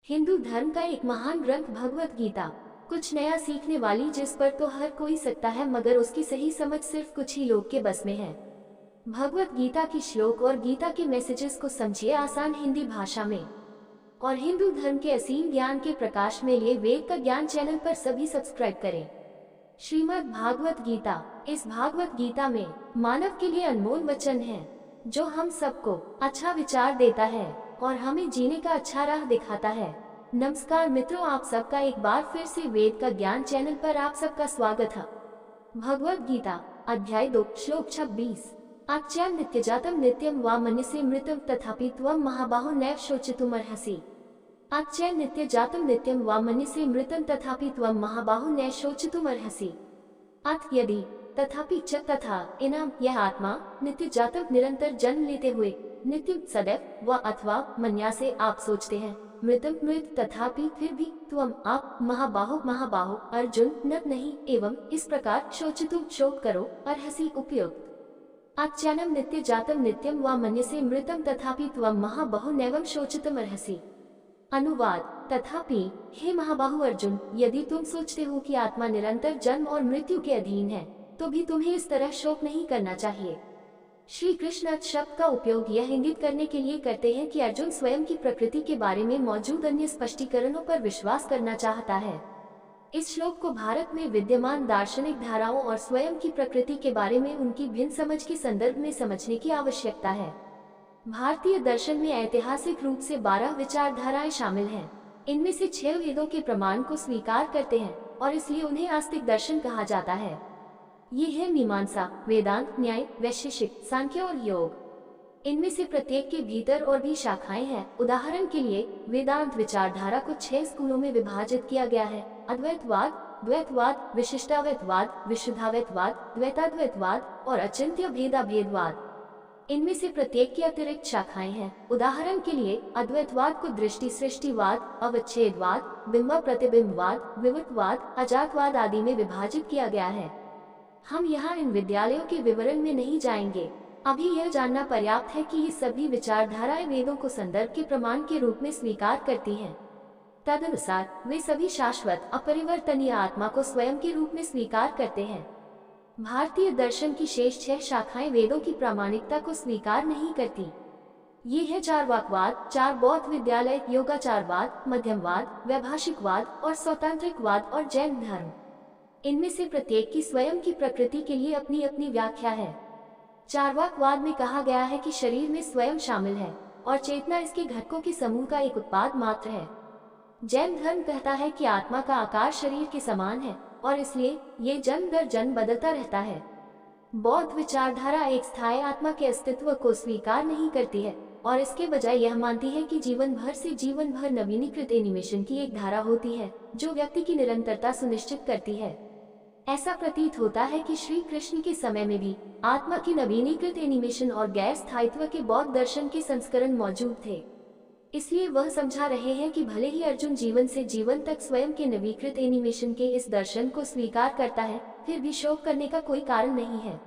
हिंदू धर्म का एक महान ग्रंथ भगवत गीता कुछ नया सीखने वाली, जिस पर तो हर कोई सकता है, मगर उसकी सही समझ सिर्फ कुछ ही लोग के बस में है। भगवत गीता की श्लोक और गीता के मैसेजेस को समझिए आसान हिंदी भाषा में, और हिंदू धर्म के असीम ज्ञान के प्रकाश में लिए वेद का ज्ञान चैनल पर सभी सब्सक्राइब करें। श्रीमद् भागवत गीता। इस भागवत गीता में मानव के लिए अनमोल वचन है, जो हम सबको अच्छा विचार देता है और हमें जीने का अच्छा राह दिखाता है। नमस्कार मित्रों, आप सबका एक बार फिर से वेद का ज्ञान चैनल पर आप सबका स्वागत है। भगवत गीता अध्याय 2 श्लोक 26। आच्य नित्यजातम नित्यम वा मन्यसे मृतम तथापि त्वं महाबाहो नैव शोचितुमर्हसि। आच्य नित्यजातम नित्यम वा मन्यसे मृतम तथापि त्वं महाबाहो नैव शोचितुमर्हसि। अथ यदि तथापि च तथा इनाम, यह आत्मा नित्य जातक निरंतर जन्म लेते हुए नित्य सदैव व अथवा मन्या से आप सोचते हैं, मृतम मृत तथापि फिर भी त्वम आप महाबाहो महाबाहो अर्जुन न नहीं, एवं इस प्रकार शोचितुम शोक करो अर्हसि उपयुक्त। आच्यानम नित्य जातम नित्यम व मन्यसे मृतम तथापि त्वम महाबाहो नैवं शोचितुम अर्हसि। अनुवाद। तथापि हे महाबाहु अर्जुन, यदि तुम सोचते हो कि आत्मा निरंतर जन्म और मृत्यु के अधीन है, तो भी तुम्हें इस तरह शोक नहीं करना चाहिए। श्री कृष्ण शब्द का उपयोग यह इंगित करने के लिए करते हैं कि अर्जुन स्वयं की प्रकृति के बारे में मौजूद अन्य स्पष्टीकरणों पर विश्वास करना चाहता है। इस श्लोक को भारत में विद्यमान दार्शनिक धाराओं और स्वयं की प्रकृति के बारे में उनकी भिन्न समझ के संदर्भ में समझने की आवश्यकता है। भारतीय दर्शन में ऐतिहासिक रूप से 12 विचारधाराएं शामिल हैं। इनमें से 6 वेदों के प्रमाण को स्वीकार करते हैं और इसलिए उन्हें आस्तिक दर्शन कहा जाता है। ये है मीमांसा, वेदांत, न्याय, वैशेषिक, सांख्य और योग। इनमें से प्रत्येक के भीतर और भी शाखाएं हैं। उदाहरण के लिए वेदांत विचारधारा को 6 स्कूलों में विभाजित किया गया है: अद्वैतवाद, द्वैतवाद, विशिष्टाद्वैतवाद, विशुद्धाद्वैतवाद, द्वैताद्वैतवाद और अचिंत्य भेदाभेदवाद। इनमें से प्रत्येक की अतिरिक्त शाखाएं हैं। उदाहरण के लिए अद्वैतवाद को दृष्टि सृष्टिवाद, अवच्छेदवाद, बिंब प्रतिबिंबवाद, विवर्तवाद, अजातवाद आदि में विभाजित किया गया है। हम यहाँ इन विद्यालयों के विवरण में नहीं जाएंगे। अभी यह जानना पर्याप्त है कि ये सभी विचारधाराएं वेदों को संदर्भ के प्रमाण के रूप में स्वीकार करती हैं। तदनुसार वे सभी शाश्वत अपरिवर्तनीय आत्मा को स्वयं के रूप में स्वीकार करते हैं। भारतीय दर्शन की शेष 6 शाखाएं वेदों की प्रामाणिकता को स्वीकार नहीं करती। ये है चार्वाकवाद, 4 बौद्ध विद्यालय, योगाचारवाद, मध्यमवाद, वैभाषिकवाद और स्वतंत्रवाद और जैन धर्म। इनमें से प्रत्येक की स्वयं की प्रकृति के लिए अपनी अपनी व्याख्या है। चार्वाकवाद में कहा गया है कि शरीर में स्वयं शामिल है और चेतना इसके घटकों के समूह का एक उत्पाद मात्र है। जैन धर्म कहता है कि आत्मा का आकार शरीर के समान है और इसलिए ये जन्म दर जन्म बदलता रहता है। बौद्ध विचारधारा एक स्थायी आत्मा के अस्तित्व को स्वीकार नहीं करती है और इसके बजाय यह मानती है कि जीवन भर से जीवन भर नवीनीकृत एनिमेशन की एक धारा होती है, जो व्यक्ति की निरंतरता सुनिश्चित करती है। ऐसा प्रतीत होता है कि श्री कृष्ण के समय में भी आत्मा की नवीनीकृत एनिमेशन और गैर स्थायित्व के बौद्ध दर्शन के संस्करण मौजूद थे। इसलिए वह समझा रहे हैं कि भले ही अर्जुन जीवन से जीवन तक स्वयं के नवीकृत एनिमेशन के इस दर्शन को स्वीकार करता है, फिर भी शोक करने का कोई कारण नहीं है।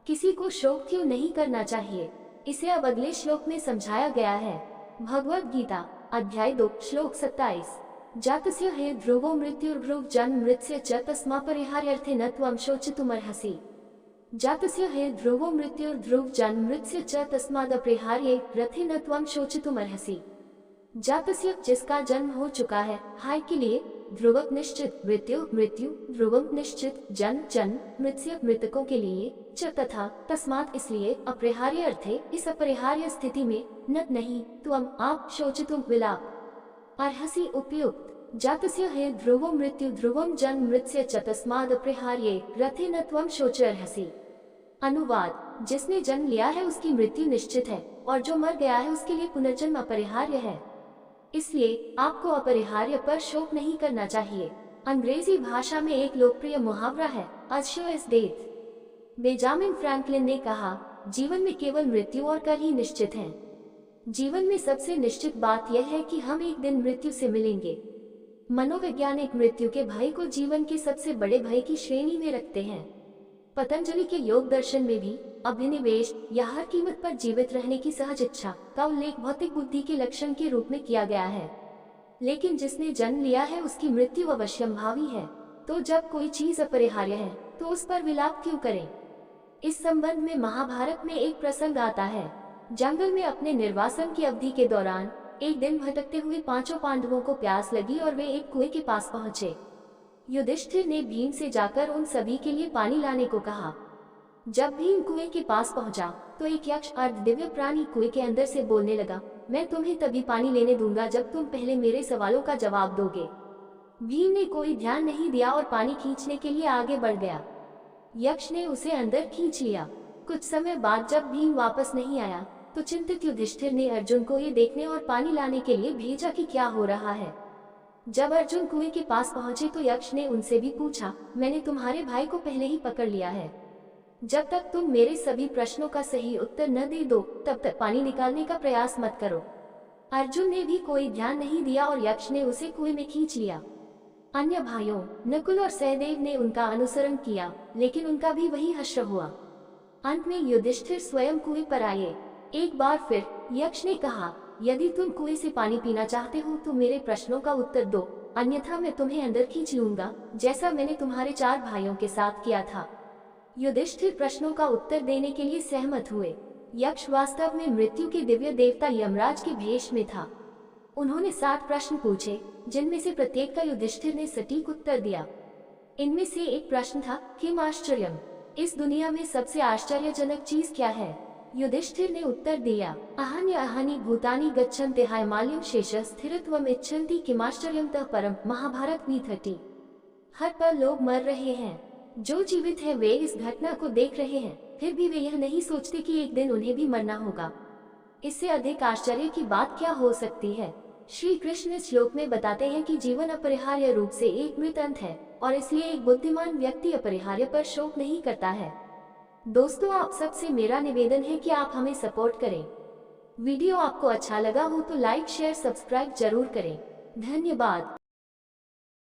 किसी को शोक क्यों नहीं करना चाहिए, इसे अब अगले श्लोक में समझाया गया है। भगवत गीता अध्याय 2 श्लोक 27। जातस्य हे ध्रुवो मृत्युर्ध्रुव जन्म मृत्स्य च तस्मापरिहार्यर्थे न त्वं शोचितुमर्हसि। जातस्य हे ध्रुवो मृत्युर्ध्रुव जन्म मृत्स्य च तस्मादपरिहार्यर्थे न त्वं शोचितुमर्हसि। जातस्य जिसका जन्म हो चुका है, हाय के लिए, ध्रुव निश्चित, मृत्यु मृत्यु, ध्रुवम निश्चित, जन्म जन्म, मृत्स्य मृतकों के लिए, च तथा, तस्मात् इसलिए, अपरिहार्य अर्थे इस अपरिहार्य स्थिति में, न नहीं, त्वम आप शोचितुम विलाप अर्हसि उपयुक्त। जातस्य हे ध्रुवो मृत्यु ध्रुवम जन्म मृत्स्य च तस्मादपरिहार्ये रथे न त्वं शोचर्हसि। अनुवाद। जिसने जन्म लिया है उसकी मृत्यु निश्चित है और जो मर गया है उसके लिए पुनर्जन्म अपरिहार्य है, इसलिए आपको अपरिहार्य पर शोक नहीं करना चाहिए। अंग्रेजी भाषा में एक लोकप्रिय मुहावरा है, as sure as death। Benjamin Franklin ने कहा, जीवन में केवल मृत्यु और कर ही निश्चित है। जीवन में सबसे निश्चित बात यह है कि हम एक दिन मृत्यु से मिलेंगे। मनोवैज्ञानिक मृत्यु के भय को जीवन के सबसे बड़े भय की श्रेणी में रखते हैं। पतंजलि के योग दर्शन में भी अभिनिवेश या हर कीमत पर जीवित रहने की सहज इच्छा का उल्लेख भौतिक बुद्धि के लक्षण के रूप में किया गया है। लेकिन जिसने जन्म लिया है उसकी मृत्यु अवश्यंभावी है। तो जब कोई चीज अपरिहार्य है तो उस पर विलाप क्यों करें? इस संबंध में महाभारत में एक प्रसंग आता है। जंगल में अपने निर्वासन की अवधि के दौरान एक दिन भटकते हुए पांचों पांडवों को प्यास लगी और वे एक कुएं के पास पहुंचे। युधिष्ठिर ने भीम से जाकर उन सभी के लिए पानी लाने को कहा। जब भीम कुएं के पास पहुंचा तो एक यक्ष अर्धदिव्य प्राणी कुएं के अंदर से बोलने लगा, मैं तुम्हें तभी पानी लेने दूंगा जब तुम पहले मेरे सवालों का जवाब दोगे। भीम ने कोई ध्यान नहीं दिया और पानी खींचने के लिए आगे बढ़ गया। यक्ष ने उसे अंदर खींच लिया। कुछ समय बाद जब भीम वापस नहीं आया तो चिंतित युधिष्ठिर ने अर्जुन को ये देखने और पानी लाने के लिए भेजा कि क्या हो रहा है। जब अर्जुन कुएं के पास पहुंचे तो यक्ष ने उनसे भी पूछा, मैंने तुम्हारे भाई को पहले ही पकड़ लिया है। जब तक तुम मेरे सभी प्रश्नों का सही उत्तर न दे दो तब तक पानी निकालने का प्रयास मत करो। अर्जुन ने भी कोई ध्यान नहीं दिया और यक्ष ने उसे कुएं में खींच लिया। अन्य भाइयों नकुल और सहदेव ने उनका अनुसरण किया, लेकिन उनका भी वही हश्र हुआ। अंत में युधिष्ठिर स्वयं कुएं पर आए। एक बार फिर यक्ष ने कहा, यदि तुम कुएं से पानी पीना चाहते हो तो मेरे प्रश्नों का उत्तर दो, अन्यथा मैं तुम्हें अंदर खींच लूंगा, जैसा मैंने तुम्हारे 4 भाइयों के साथ किया था। युधिष्ठिर प्रश्नों का उत्तर देने के लिए सहमत हुए। यक्ष वास्तव में मृत्यु के दिव्य देवता यमराज के भेष में था। उन्होंने 7 प्रश्न पूछे, जिनमें से प्रत्येक का युधिष्ठिर ने सटीक उत्तर दिया। इनमें से एक प्रश्न था, किम आश्चर्यम, इस दुनिया में सबसे आश्चर्यजनक चीज क्या है? युधिष्ठिर ने उत्तर दिया, अहन्य अहानि भूतानि गच्छन्ति हायमाल्यम शेष स्थिरत्वम इच्छन्ति किमाश्चर्यम तः परम। महाभारत V30। हर पल लोग मर रहे हैं। जो जीवित है वे इस घटना को देख रहे हैं, फिर भी वे यह नहीं सोचते कि एक दिन उन्हें भी मरना होगा। इससे अधिक आश्चर्य की बात क्या हो सकती है? श्री कृष्ण इस श्लोक में बताते हैं कि जीवन अपरिहार्य रूप से एक मृत अंत है और इसलिए एक बुद्धिमान व्यक्ति अपरिहार्य पर शोक नहीं करता है। दोस्तों, आप सबसे मेरा निवेदन है कि आप हमें सपोर्ट करें। वीडियो आपको अच्छा लगा हो तो लाइक शेयर सब्सक्राइब जरूर करें। धन्यवाद।